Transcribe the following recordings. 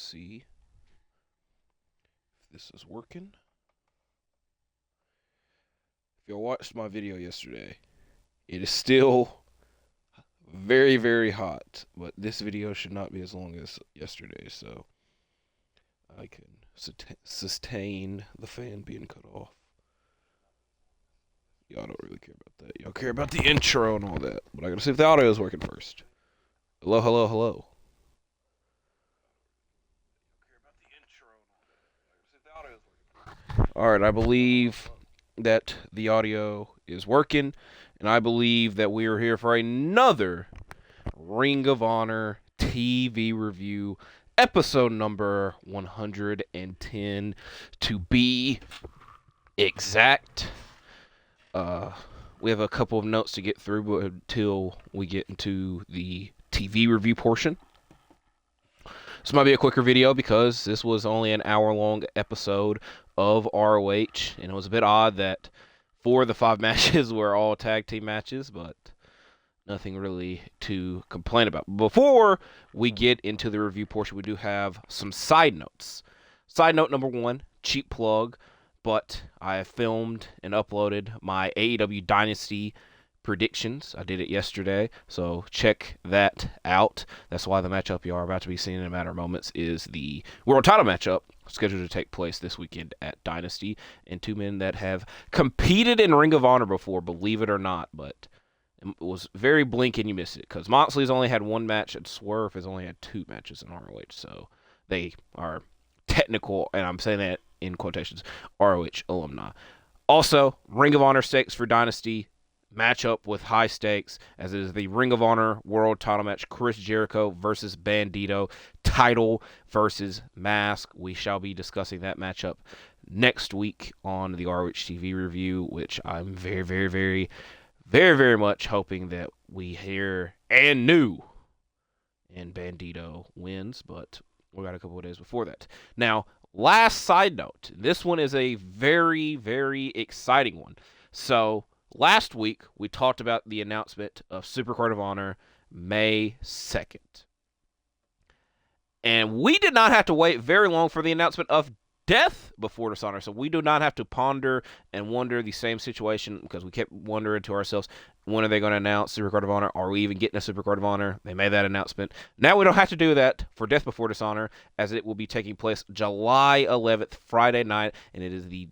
see if this is working. If y'all watched my video yesterday, it is still very, very hot, but this video should not be as long as yesterday, so I can sustain the fan being cut off. Y'all don't really care about that. Y'all care about the intro and all that, but I gotta see if the audio is working first. Hello, hello, hello. Alright, I believe that the audio is working, and I believe that we are here for another Ring of Honor TV review, episode number 110 to be exact. We have a couple of notes to get through but until we get into the TV review portion. This might be a quicker video because this was only an hour-long episode of ROH, and it was a bit odd that 4 of the 5 matches were all tag team matches, but nothing really to complain about. Before we get into the review portion, we do have some side notes. Side note number 1, cheap plug, but I have filmed and uploaded my AEW Dynasty predictions. I did it yesterday, so check that out. That's why the matchup you are about to be seeing in a matter of moments is the world title matchup scheduled to take place this weekend at Dynasty, and 2 men that have competed in Ring of Honor before, believe it or not, but it was very blink and you miss it, because Moxley's only had 1 match and Swerve has only had 2 matches in ROH, so they are technical, and I'm saying that in quotations, ROH alumni. Also, Ring of Honor stakes for Dynasty matchup with high stakes, as it is the Ring of Honor world title match, Chris Jericho versus Bandito, title versus mask. We shall be discussing that matchup next week on the ROH TV review, which I'm very, very, very, very, very much hoping that we hear and knew and Bandito wins, but we got a couple of days before that. Now, last side note, this one is a very, very exciting one. So, last week, we talked about the announcement of Supercard of Honor May 2nd. And we did not have to wait very long for the announcement of Death Before Dishonor. So we do not have to ponder and wonder the same situation, because we kept wondering to ourselves, when are they going to announce Supercard of Honor? Are we even getting a Supercard of Honor? They made that announcement. Now we don't have to do that for Death Before Dishonor, as it will be taking place July 11th, Friday night, and it is the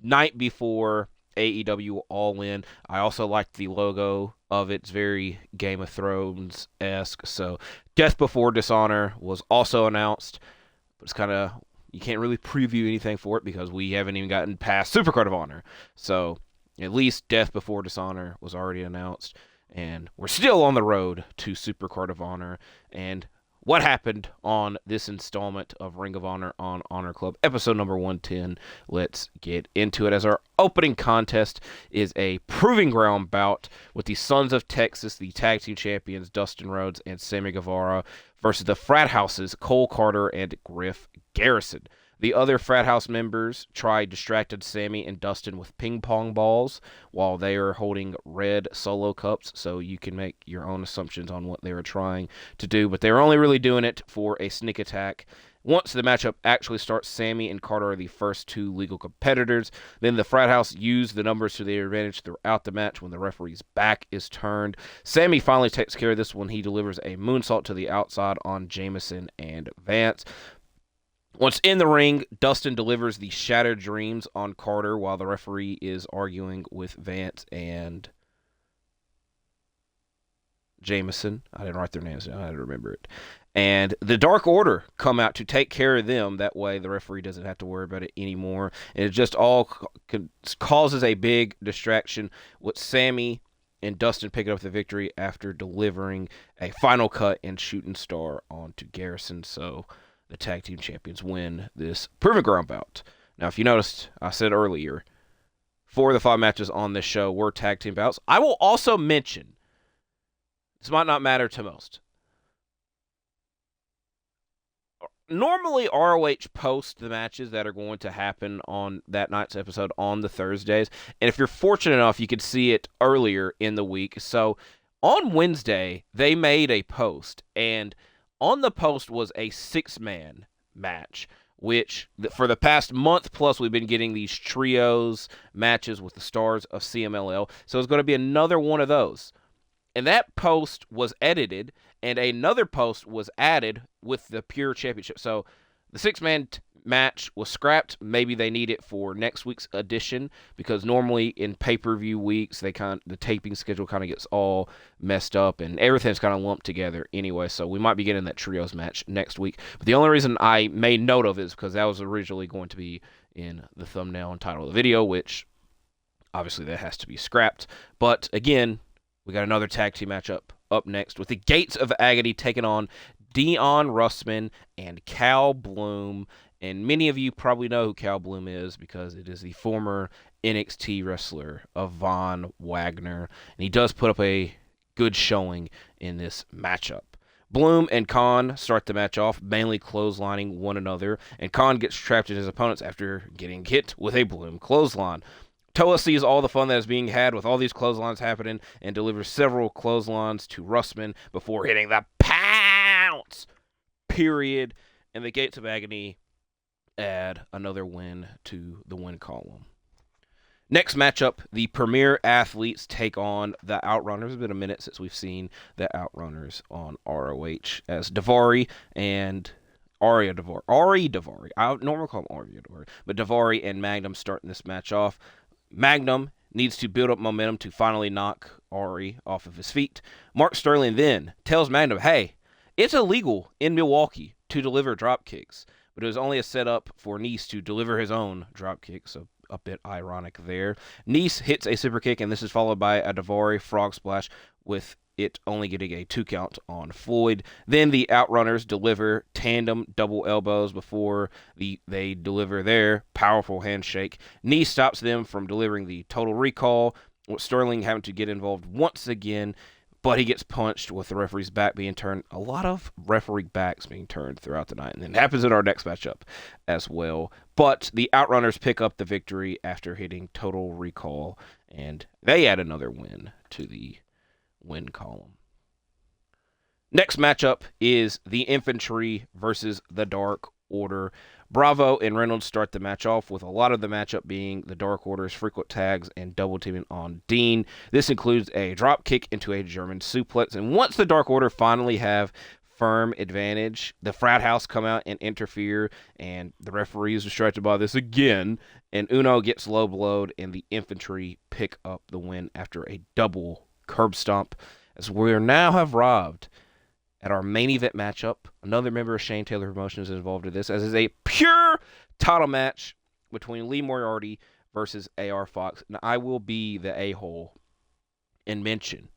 night before AEW All In. I also like the logo of it. It's very Game of Thrones-esque. So Death Before Dishonor was also announced, but it's kind of, you can't really preview anything for it because we haven't even gotten past Supercard of Honor. So at least Death Before Dishonor was already announced, and we're still on the road to Supercard of Honor. And what happened on this installment of Ring of Honor on Honor Club, episode number 110. Let's get into it, as our opening contest is a proving ground bout with the Sons of Texas, the tag team champions Dustin Rhodes and Sammy Guevara, versus the Frathouses Cole Carter and Griff Garrison. The other Frat House members distracted Sammy and Dustin with ping pong balls while they are holding red solo cups, so you can make your own assumptions on what they were trying to do, but they were only really doing it for a sneak attack. Once the matchup actually starts, Sammy and Carter are the first 2 legal competitors. Then the Frat House use the numbers to their advantage throughout the match when the referee's back is turned. Sammy finally takes care of this when he delivers a moonsault to the outside on Jameson and Vance. Once in the ring, Dustin delivers the Shattered Dreams on Carter while the referee is arguing with Vance and Jameson. I didn't write their names down. I had to remember it. And the Dark Order come out to take care of them. That way the referee doesn't have to worry about it anymore. And it just all causes a big distraction with Sammy and Dustin picking up the victory after delivering a final cut and shooting star onto Garrison. So the tag team champions win this proving ground bout. Now, if you noticed, I said earlier, 4 of the 5 matches on this show were tag team bouts. I will also mention, this might not matter to most. Normally, ROH posts the matches that are going to happen on that night's episode on the Thursdays. And if you're fortunate enough, you could see it earlier in the week. So on Wednesday, they made a post, and on the post was a 6-man match, which for the past month plus we've been getting these trios matches with the stars of CMLL. So it's going to be another one of those. And that post was edited, and another post was added with the Pure Championship. So the six-man match was scrapped. Maybe they need it for next week's edition, because normally in pay-per-view weeks, the taping schedule kind of gets all messed up, and everything's kind of lumped together anyway. So we might be getting that trios match next week. But the only reason I made note of it is because that was originally going to be in the thumbnail and title of the video, which obviously that has to be scrapped. But again, we got another tag team matchup up next with the Gates of Agony taking on Dion Russman and Cal Bloom. And many of you probably know who Cal Bloom is, because it is the former NXT wrestler of Von Wagner. And he does put up a good showing in this matchup. Bloom and Khan start the match off, mainly clotheslining one another. And Khan gets trapped in his opponents after getting hit with a Bloom clothesline. Toa sees all the fun that is being had with all these clotheslines happening and delivers several clotheslines to Russman before hitting the pounce. Period. And the Gates of Agony add another win to the win column. Next matchup, the Premier Athletes take on the Outrunners. It's been a minute since we've seen the Outrunners on ROH, as Daivari and Ari Daivari. I normally call him Ari Daivari, but Daivari and Magnum starting this match off. Magnum needs to build up momentum to finally knock Ari off of his feet. Mark Sterling then tells Magnum, hey, it's illegal in Milwaukee to deliver drop kicks, but it was only a setup for Nice to deliver his own drop kick, so a bit ironic there. Nice hits a super kick, and this is followed by a Daivari frog splash, with it only getting a 2 count on Floyd. Then the Outrunners deliver tandem double elbows before they deliver their powerful handshake. Nice stops them from delivering the total recall, with Sterling having to get involved once again, but he gets punched with the referee's back being turned. A lot of referee backs being turned throughout the night, and then it happens in our next matchup as well. But the Outrunners pick up the victory after hitting total recall, and they add another win to the win column. Next matchup is the Infantry versus the Dark Order. Bravo and Reynolds start the match off, with a lot of the matchup being the Dark Order's frequent tags and double teaming on Dean. This includes a drop kick into a German suplex, and once the Dark Order finally have firm advantage, the Frathouse come out and interfere, and the referee is distracted by this again, and Uno gets low blowed, and the Infantry pick up the win after a double curb stomp, as we now have arrived at our main event matchup. Another member of Shane Taylor Promotions is involved in this, as is a pure title match between Lee Moriarty versus AR Fox. And I will be the a-hole and mention,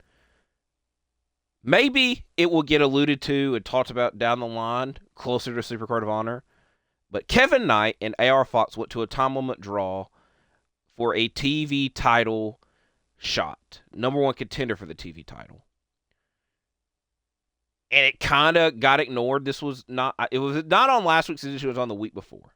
maybe it will get alluded to and talked about down the line closer to Supercard of Honor, but Kevin Knight and AR Fox went to a time limit draw for a TV title shot. Number one contender for the TV title. And it kind of got ignored. It was not on last week's edition, it was on the week before.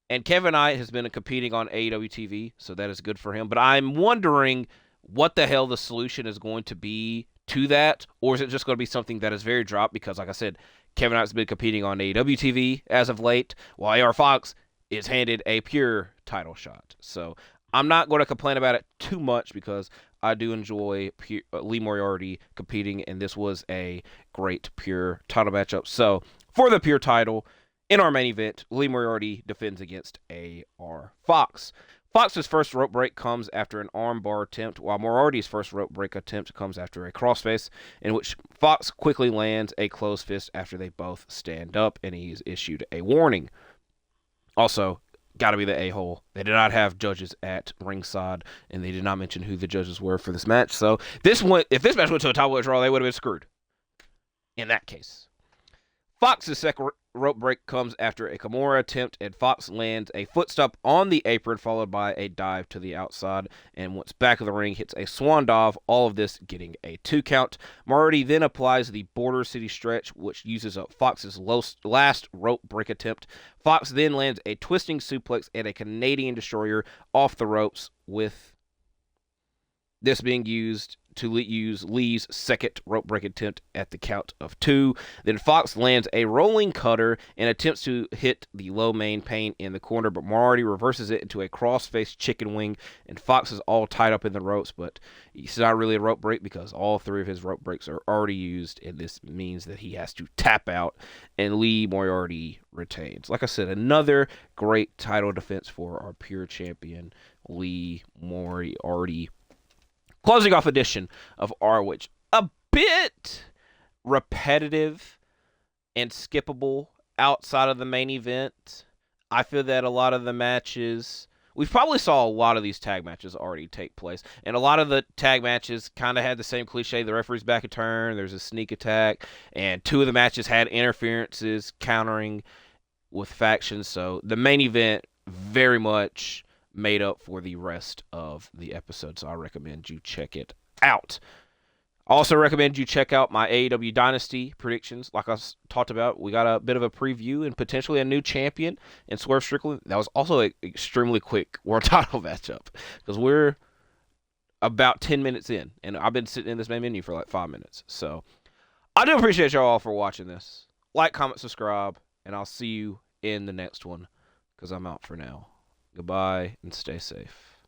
And Kevin Knight has been competing on AEW TV, so that is good for him. But I'm wondering what the hell the solution is going to be to that, or is it just going to be something that is very dropped? Because, like I said, Kevin Knight's been competing on AEW TV as of late, while AR Fox is handed a pure title shot. So I'm not going to complain about it too much, because I do enjoy Lee Moriarty competing, and this was a great pure title matchup. So for the pure title, in our main event, Lee Moriarty defends against AR Fox. Fox's first rope break comes after an armbar attempt, while Moriarty's first rope break attempt comes after a crossface, in which Fox quickly lands a closed fist after they both stand up, and he's issued a warning. Also, got to be the a-hole, they did not have judges at ringside, and they did not mention who the judges were for this match. So if this match went to a title draw, they would have been screwed in that case. Fox's second rope break comes after a Kimura attempt, and Fox lands a foot stomp on the apron, followed by a dive to the outside, and once back of the ring, hits a swan dive, all of this getting a 2 count. Moriarty then applies the Border City Stretch, which uses up Fox's last rope break attempt. Fox then lands a twisting suplex and a Canadian Destroyer off the ropes, with this being used to use Lee's second rope break attempt at the count of 2. Then Fox lands a rolling cutter and attempts to hit the low main pain in the corner, but Moriarty reverses it into a cross-face chicken wing, and Fox is all tied up in the ropes, but it's not really a rope break because all 3 of his rope breaks are already used, and this means that he has to tap out, and Lee Moriarty retains. Like I said, another great title defense for our pure champion, Lee Moriarty. Closing off edition of ROH. A bit repetitive and skippable outside of the main event. I feel that a lot of the matches, we probably saw a lot of these tag matches already take place, and a lot of the tag matches kind of had the same cliche: the referee's back a turn, there's a sneak attack, and 2 of the matches had interferences countering with factions. So the main event very much made up for the rest of the episode, so I recommend you check it out. Also recommend you check out my AEW Dynasty predictions. Like I talked about, we got a bit of a preview and potentially a new champion in Swerve Strickland. That was also an extremely quick world title matchup because we're about 10 minutes in, and I've been sitting in this main menu for like 5 minutes. So I do appreciate y'all all for watching this. Like, comment, subscribe, and I'll see you in the next one because I'm out for now. Goodbye and stay safe.